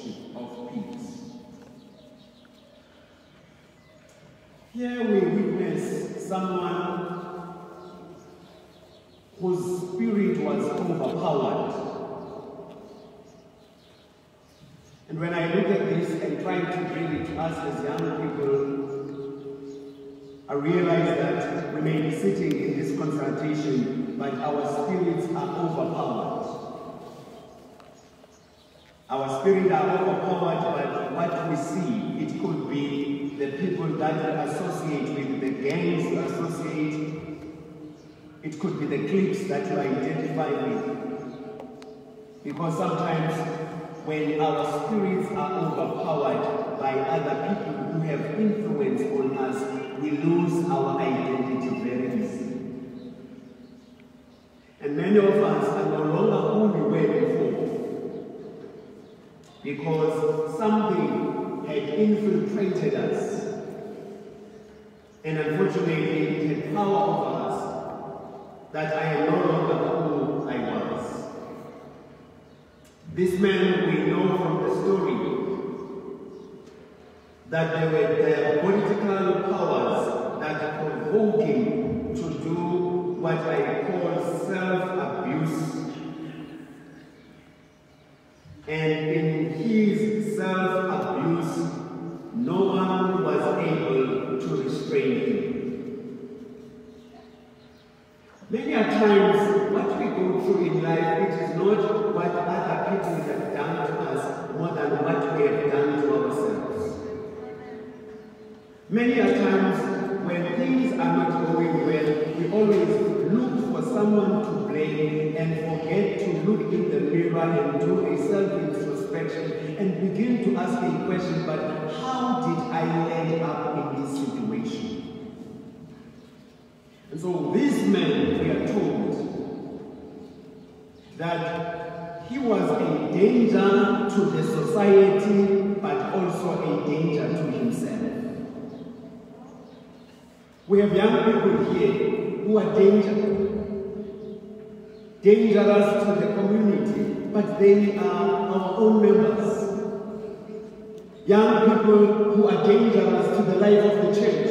worship of peace. Here we witness someone whose spirit was overpowered. And when I look at this and try to bring it to us as young people, I realize that we may be sitting in this consultation, but our spirits are overpowered. Our spirits are overpowered by what we see. It could be the people that we associate with, the gangs we associate. It could be the cliques that you identify with. Because sometimes when our spirits are overpowered by other people who have influence on us, we lose our identity very easily. And many of us are no longer who we were before, because something had infiltrated us, and unfortunately it had power over us, that I am no longer who I was. This man, we know from the story that there were political powers that provoked him to do what I call self-abuse. And in his self-abuse, no one was able to restrain him. Many a times, what we go through in life, it is not what other people have done to us more than what we have done to ourselves. Many a times, when things are not going well, we always look for someone to blame and forget to look in the mirror and do a self-introspection and begin to ask a question, but how did I end up in this situation? And so this man, we are told that he was a danger to the society, but also a danger to himself. We have young people here who are dangerous to the community, but they are our own members. Young people who are dangerous to the life of the church,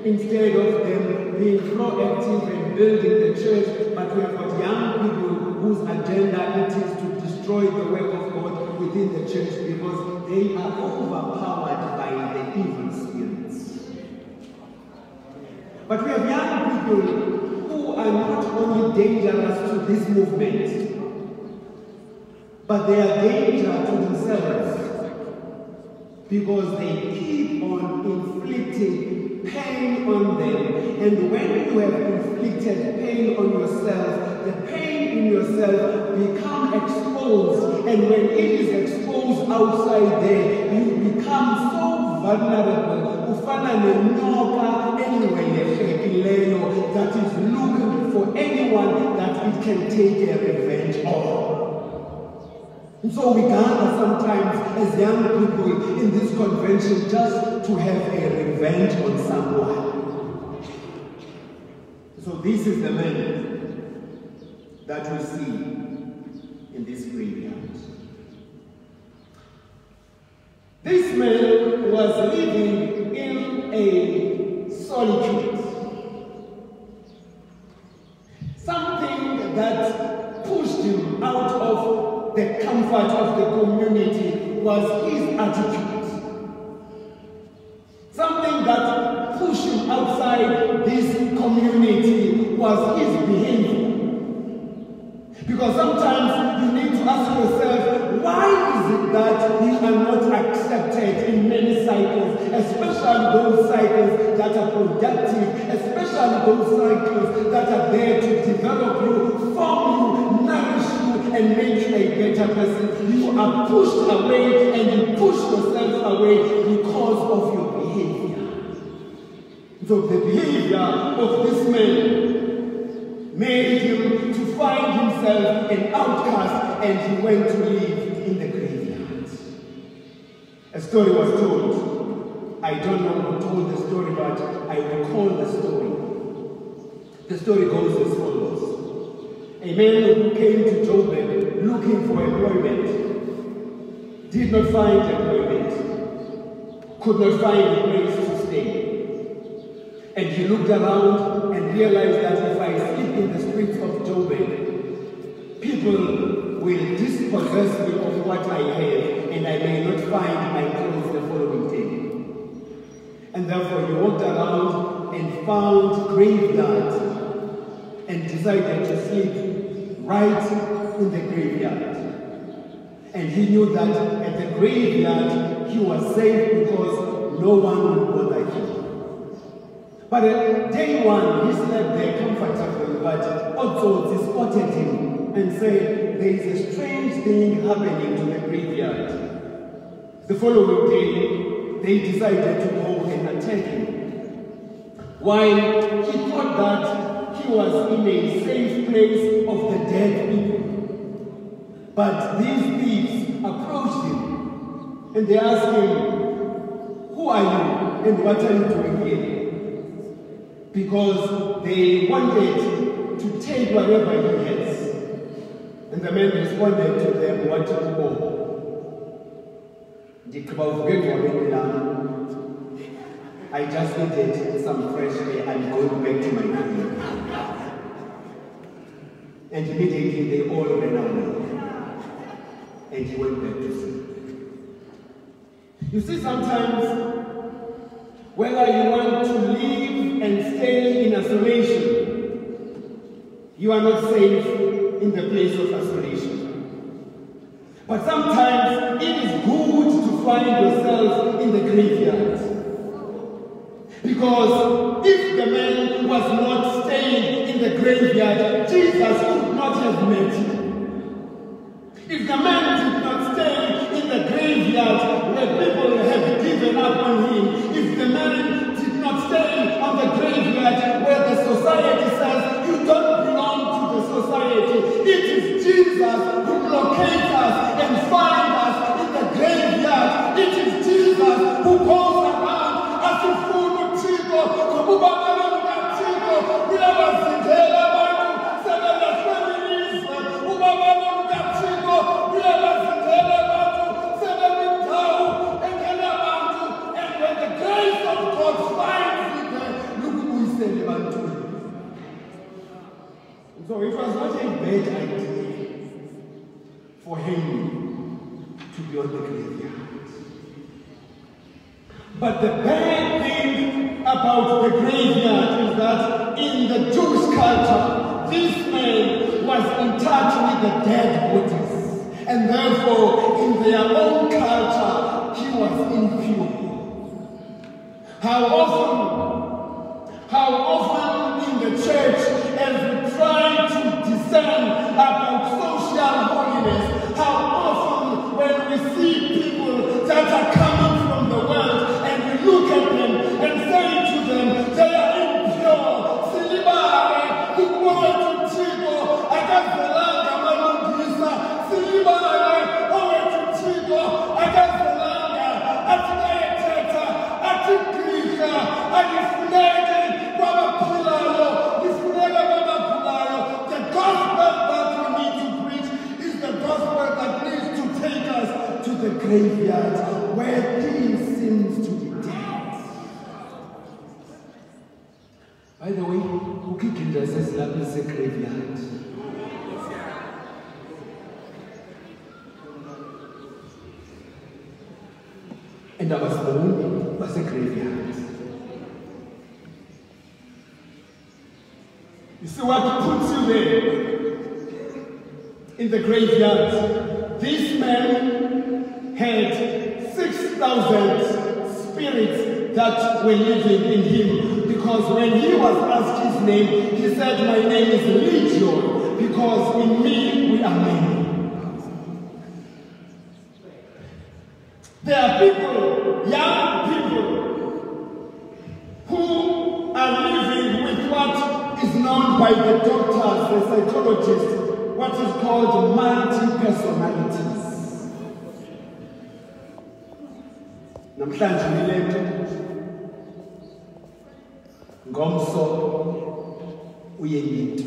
instead of them being proactive and building the church, but we have got young people whose agenda it is to destroy the work of God within the church because they are overpowered by the evil spirits. But we have young people who are not only dangerous to this movement, but they are danger to themselves because they keep on inflicting pain on them. And when you have inflicted pain on yourself, the pain in yourself becomes exposed. And when it is exposed outside there, you become so vulnerable. That is looking for anyone that it can take a revenge on. And so we gather sometimes as young people in this convention just to have a revenge on someone. So this is the man that we see in this graveyard. This man was living in a solitude. Something that pushed him out of the comfort of the community was his attitude. Something that pushed him outside this community was his behavior. Because sometimes you need to ask yourself, why is it that you are not accepted in many cycles, especially those cycles that are productive, especially those cycles that are there to develop you, form you, nourish you, and make you a better person. You are pushed away and you push yourself away because of your behavior. So the behavior of this man made him to find himself an outcast, and he went to live in the graveyard. A story was told. I don't know who told the story, but I recall the story. The story goes as follows. A man who came to Ncombo looking for employment did not find employment, could not find a place to stay. And he looked around and realized that if I sleep in the streets of Joburg, people will dispossess me of what I have, and I may not find my clothes the following day. And therefore he walked around and found graveyards and decided to sleep right in the graveyard. And he knew that at the graveyard he was safe because no one would bother him. But day one, he slept there comfortably, but also they spotted him and said, there is a strange thing happening to the graveyard. The following day, they decided to go and attack him. While he thought that he was in a safe place of the dead people. But these thieves approached him and they asked him, who are you and what are you doing here? Because they wanted to take whatever he has. And the man responded to them, what to go? I just needed some fresh air. I'm going back to my room. And immediately they all ran away. And he went back to sleep. You see, sometimes, whether you want to live and stay in isolation, you are not safe in the place of isolation. But sometimes it is good to find yourself in the graveyard. Because if the man was not staying in the graveyard, Jesus could not have met him. If the man did not stay in the graveyard where people have given up on him, if the man did not stay on the graveyard where the society says you don't belong to the society, it is Jesus who locates us and finds us in the graveyard. It is Jesus who goes around as a fool. So it was not a bad idea for him to be on the graveyard. But the bad thing about the graveyard is that in the Jewish culture, this man was in touch with the dead bodies. And therefore, in their own culture, he was impure. How often in the church, as we try to discern about social holiness, how often when we see people that are coming from the world and we look at them and say to them, they are impure. Silibare, kukuwa tutiko, akazelanga malungisa. Silibare, owe tutiko, akazelanga, atikayeteta, atikrisha, alifunege, baba pilalo, lifunege baba pilalo. The gospel that we need to preach is the gospel that needs to take us to the graveyard where things seems to be dead. By the way, who kicked us as love is a graveyard? And I was born was a graveyard. You see what puts you there? In the graveyard, this man had 6,000 spirits that were living in him. Because when he was asked his name, he said, my name is Legion, because in me we are many. There are people, young people, who are living with what is known by the doctors, the psychologists, what is called multi-personalities. Namhlanje ngilento ngomso uyeyinto.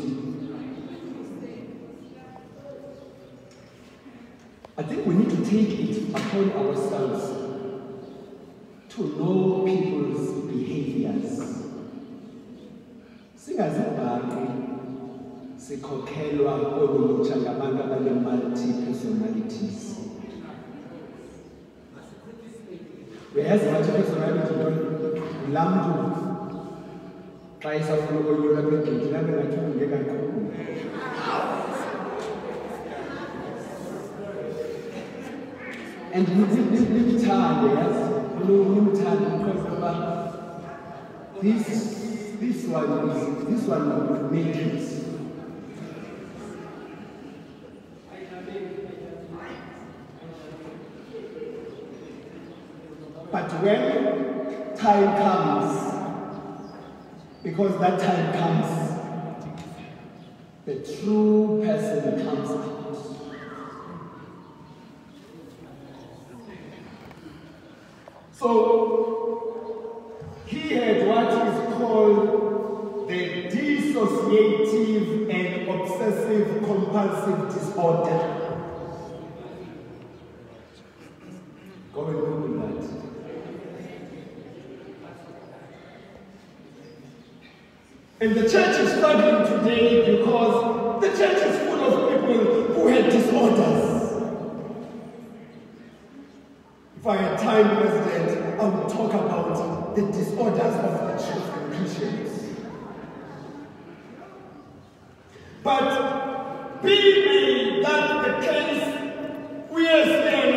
I think we need to take it upon ourselves to know people's behaviors. Singazibhaqi sikhokhelwa kolulutsha ngabantu abane-multi-personalities. Uyayazi multi-personality laa mntu xa isafuna ukonyula kwegedi nabe ngathi unge kakhulu. And nimthande, yes? Nimthande because this one will make it. But when time comes, because that time comes, the true person comes out. So, he had what is called the dissociative and obsessive compulsive disorder. Go and Google that. And the church is struggling today because the church is full of people who had disorders. If I had time, President, I would talk about the disorders of the church and Christians. But be that the case, we are still,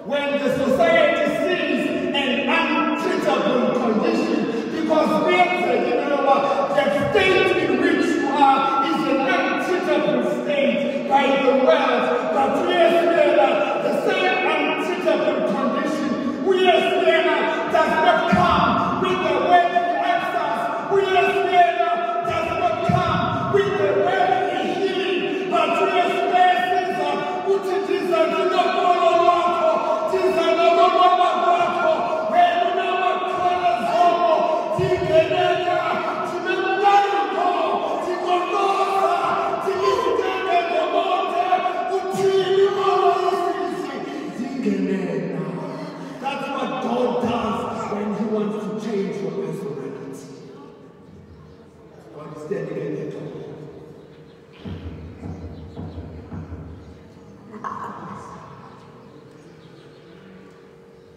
when the society sees an untreatable condition, because we are saying, the state in which you are is an untreatable state by the world, but we are still the same untreatable condition. We are still does not come with the worldly access. We are still does not come with the worldly healing, but we are still which it is not That's what God does when He wants to change your personality. God is dedicated to you.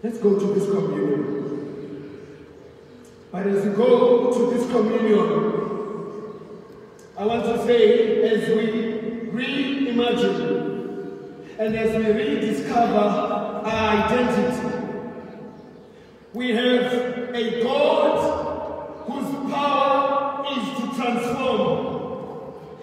Let's go to this communion. But as we go to this communion, I want to say, as we reimagine and as we rediscover our identity, we have a God whose power is to transform.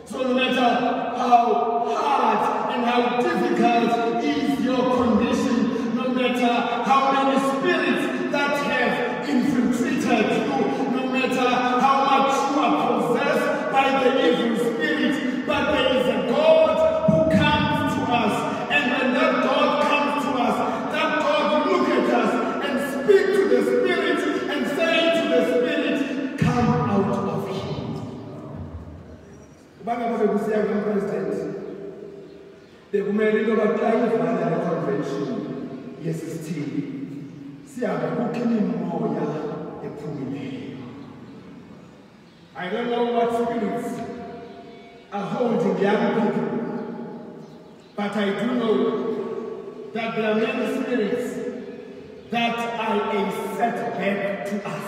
So no matter how hard and how difficult is your condition, no matter how many spirits that have infiltrated you, no matter how much you are possessed by the evil spirit, but there is a God who comes to us. And when that God comes to us, that God will look at us and speak to the spirit and say to the spirit, come out of him. President, the convention, yes, it's still. I don't know what spirits are holding young people, but I do know that there are many spirits that are a setback to us.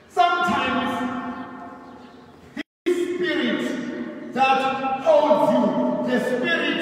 Sometimes the spirit that holds you, the spirit